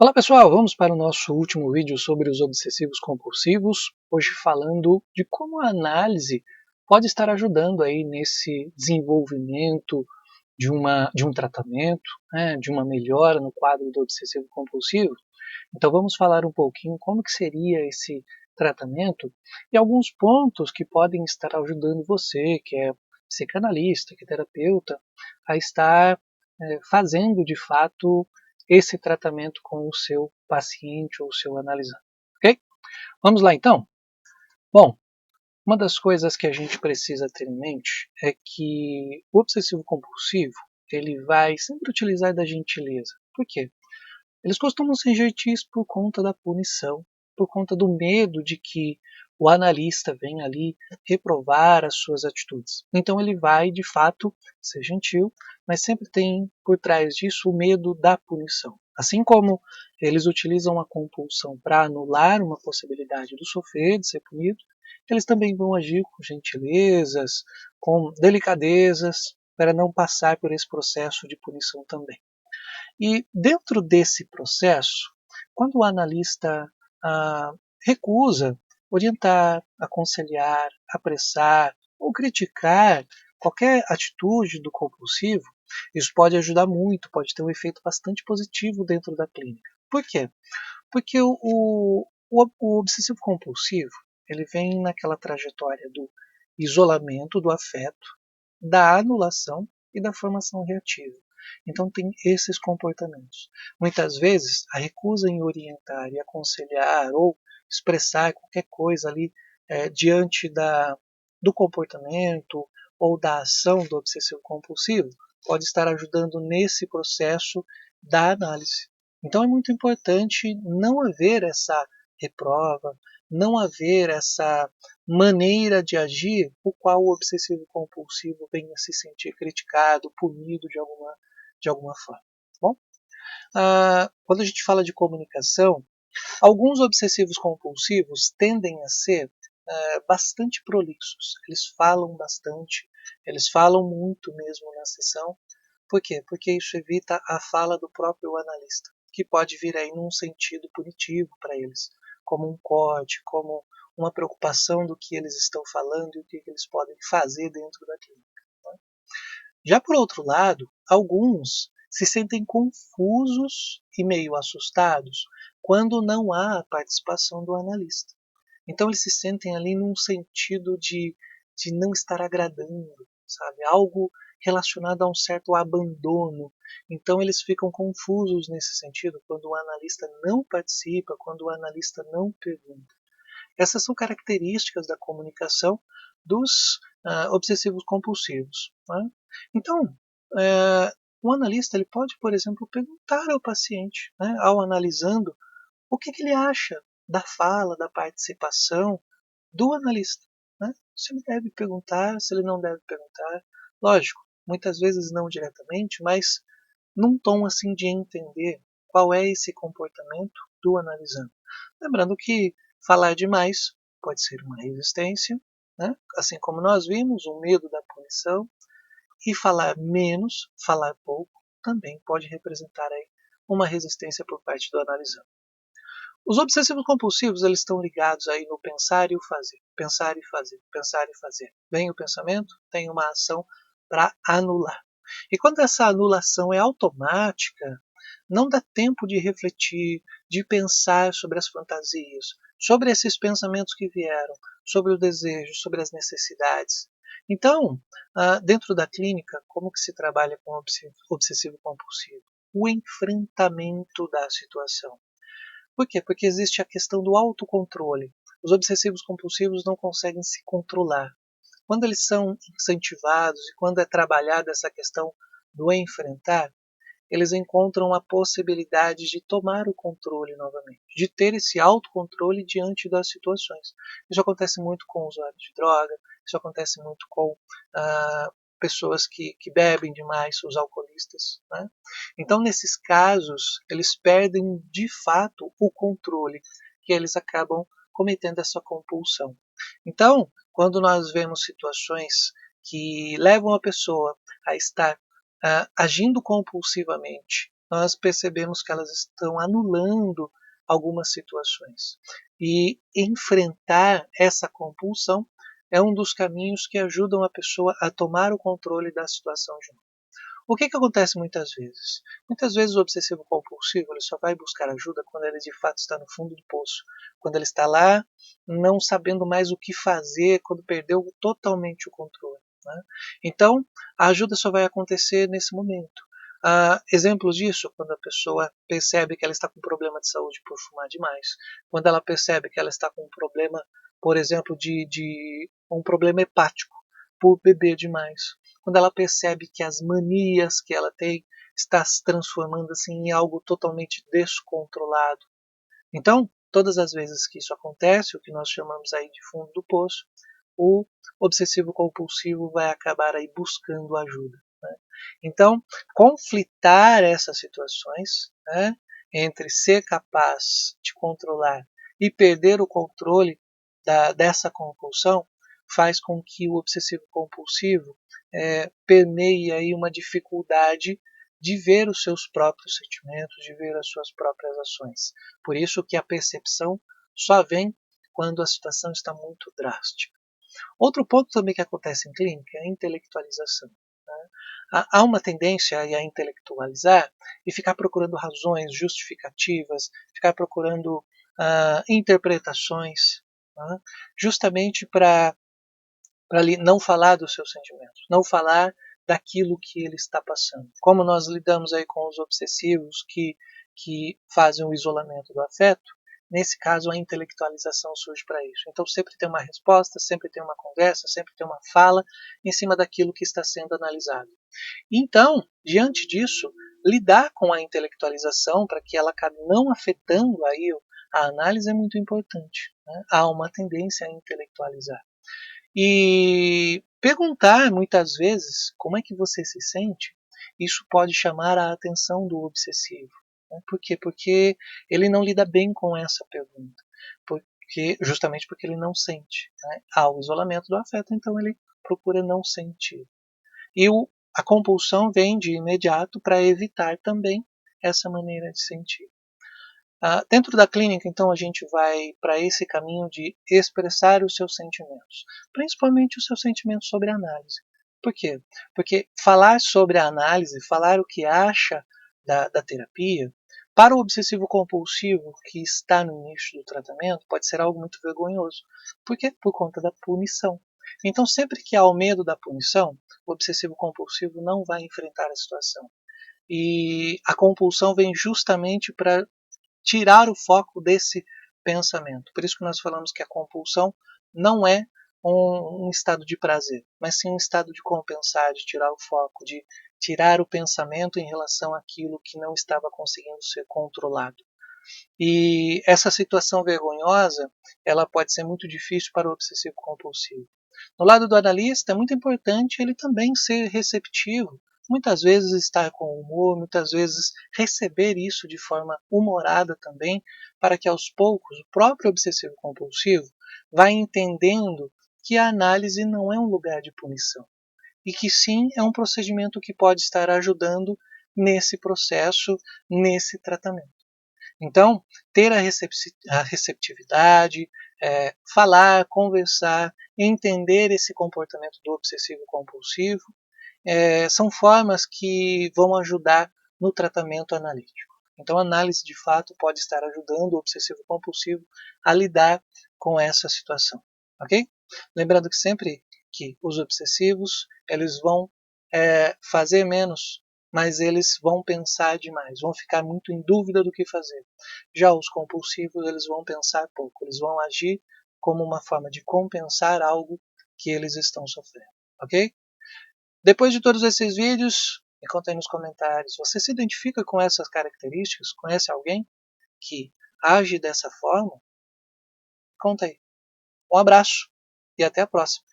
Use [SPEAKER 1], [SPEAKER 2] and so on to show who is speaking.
[SPEAKER 1] Olá pessoal, vamos para o nosso último vídeo sobre os obsessivos compulsivos, hoje falando de como a análise pode estar ajudando aí nesse desenvolvimento de um tratamento, né, de uma melhora no quadro do obsessivo compulsivo. Então vamos falar um pouquinho como que seria esse tratamento e alguns pontos que podem estar ajudando você, que é psicanalista, que é terapeuta, a estar fazendo de fato esse tratamento com o seu paciente ou o seu analisando. Ok? Vamos lá então? Bom, uma das coisas que a gente precisa ter em mente é que o obsessivo compulsivo ele vai sempre utilizar da gentileza. Por quê? Eles costumam ser gentis por conta da punição, por conta do medo de que o analista venha ali reprovar as suas atitudes. Então ele vai, de fato, ser gentil, mas sempre tem por trás disso o medo da punição. Assim como eles utilizam a compulsão para anular uma possibilidade do sofrer, de ser punido, eles também vão agir com gentilezas, com delicadezas, para não passar por esse processo de punição também. E dentro desse processo, quando o analista recusa orientar, aconselhar, apressar ou criticar qualquer atitude do compulsivo, isso pode ajudar muito, pode ter um efeito bastante positivo dentro da clínica. Por quê? Porque o obsessivo compulsivo ele vem naquela trajetória do isolamento do afeto, da anulação e da formação reativa. Então tem esses comportamentos. Muitas vezes a recusa em orientar e aconselhar ou expressar qualquer coisa ali diante do comportamento ou da ação do obsessivo compulsivo pode estar ajudando nesse processo da análise. Então é muito importante não haver essa reprova, não haver essa maneira de agir o qual o obsessivo compulsivo venha se sentir criticado, punido de alguma forma. Bom, quando a gente fala de comunicação, alguns obsessivos compulsivos tendem a ser bastante prolixos. Eles falam bastante, eles falam muito mesmo na sessão. Por quê? Porque isso evita a fala do próprio analista, que pode vir aí num sentido punitivo para eles, como um corte, como uma preocupação do que eles estão falando e o que eles podem fazer dentro da clínica. Né? Já por outro lado, alguns se sentem confusos e meio assustados quando não há a participação do analista. Então eles se sentem ali num sentido de não estar agradando, sabe? Algo relacionado a um certo abandono. Então eles ficam confusos nesse sentido quando o analista não participa, quando o analista não pergunta. Essas são características da comunicação dos obsessivos compulsivos. Né? Então, o analista ele pode, por exemplo, perguntar ao paciente, né, ao analisando, o que ele acha da fala, da participação do analista. Né? Se ele deve perguntar, se ele não deve perguntar. Lógico, muitas vezes não diretamente, mas num tom assim de entender qual é esse comportamento do analisando. Lembrando que falar demais pode ser uma resistência, né? Assim como nós vimos, o medo da punição, e falar menos, falar pouco, também pode representar aí uma resistência por parte do analisando. Os obsessivos compulsivos eles estão ligados aí no pensar e o fazer, pensar e fazer, pensar e fazer. Vem o pensamento, tem uma ação para anular. E quando essa anulação é automática, não dá tempo de refletir, de pensar sobre as fantasias, sobre esses pensamentos que vieram, sobre o desejo, sobre as necessidades. Então, dentro da clínica, como que se trabalha com obsessivo compulsivo? O enfrentamento da situação. Por quê? Porque existe a questão do autocontrole. Os obsessivos compulsivos não conseguem se controlar. Quando eles são incentivados e quando é trabalhada essa questão do enfrentar, eles encontram a possibilidade de tomar o controle novamente, de ter esse autocontrole diante das situações. Isso acontece muito com usuários de droga, isso acontece muito com pessoas que bebem demais, os alcoolistas. Né? Então, nesses casos, eles perdem de fato o controle, que eles acabam cometendo essa compulsão. Então, quando nós vemos situações que levam a pessoa a estar agindo compulsivamente nós percebemos que elas estão anulando algumas situações. E enfrentar essa compulsão é um dos caminhos que ajudam a pessoa a tomar o controle da situação de novo. O que acontece muitas vezes? Muitas vezes o obsessivo compulsivo ele só vai buscar ajuda quando ele de fato está no fundo do poço, quando ele está lá não sabendo mais o que fazer, quando perdeu totalmente o controle. Né? Então, a ajuda só vai acontecer nesse momento. Exemplos disso, quando a pessoa percebe que ela está com um problema de saúde por fumar demais, quando ela percebe que ela está com um problema, por exemplo, de um problema hepático, por beber demais, quando ela percebe que as manias que ela tem está se transformando assim em algo totalmente descontrolado. Então, todas as vezes que isso acontece, o que nós chamamos aí de fundo do poço, o obsessivo compulsivo vai acabar aí buscando ajuda. Né? Então, conflitar essas situações, né, entre ser capaz de controlar e perder o controle dessa compulsão, faz com que o obsessivo compulsivo permeie aí uma dificuldade de ver os seus próprios sentimentos, de ver as suas próprias ações. Por isso que a percepção só vem quando a situação está muito drástica. Outro ponto também que acontece em clínica é a intelectualização. Né? Há uma tendência a intelectualizar e ficar procurando razões, justificativas, ficar procurando interpretações, né? Justamente para não falar dos seus sentimentos, não falar daquilo que ele está passando. Como nós lidamos aí com os obsessivos que fazem o isolamento do afeto, nesse caso a intelectualização surge para isso. Então sempre tem uma resposta, sempre tem uma conversa, sempre tem uma fala em cima daquilo que está sendo analisado. Então, diante disso, lidar com a intelectualização para que ela acabe não afetando aí a análise é muito importante. Né? Há uma tendência a intelectualizar. E perguntar muitas vezes como é que você se sente, isso pode chamar a atenção do obsessivo. Né? Por quê? Porque ele não lida bem com essa pergunta. Justamente porque ele não sente. Né? Há o isolamento do afeto, então ele procura não sentir. E a compulsão vem de imediato para evitar também essa maneira de sentir. Dentro da clínica, então, a gente vai para esse caminho de expressar os seus sentimentos, principalmente os seus sentimentos sobre a análise. Por quê? Porque falar sobre a análise, falar o que acha da terapia, para o obsessivo compulsivo que está no início do tratamento, pode ser algo muito vergonhoso. Por quê? Por conta da punição. Então, sempre que há o medo da punição, o obsessivo compulsivo não vai enfrentar a situação. E a compulsão vem justamente para tirar o foco desse pensamento. Por isso que nós falamos que a compulsão não é um estado de prazer, mas sim um estado de compensar, de tirar o foco, de tirar o pensamento em relação àquilo que não estava conseguindo ser controlado. E essa situação vergonhosa, ela pode ser muito difícil para o obsessivo compulsivo. No lado do analista, é muito importante ele também ser receptivo, muitas vezes estar com humor, muitas vezes receber isso de forma humorada também, para que aos poucos o próprio obsessivo compulsivo vá entendendo que a análise não é um lugar de punição e que sim é um procedimento que pode estar ajudando nesse processo, nesse tratamento. Então, ter a receptividade, falar, conversar, entender esse comportamento do obsessivo compulsivo, são formas que vão ajudar no tratamento analítico. Então, a análise de fato pode estar ajudando o obsessivo compulsivo a lidar com essa situação, ok? Lembrando que sempre que os obsessivos eles vão fazer menos, mas eles vão pensar demais, vão ficar muito em dúvida do que fazer. Já os compulsivos eles vão pensar pouco, eles vão agir como uma forma de compensar algo que eles estão sofrendo, ok? Depois de todos esses vídeos, me conta aí nos comentários, você se identifica com essas características? Conhece alguém que age dessa forma? Conta aí. Um abraço e até a próxima.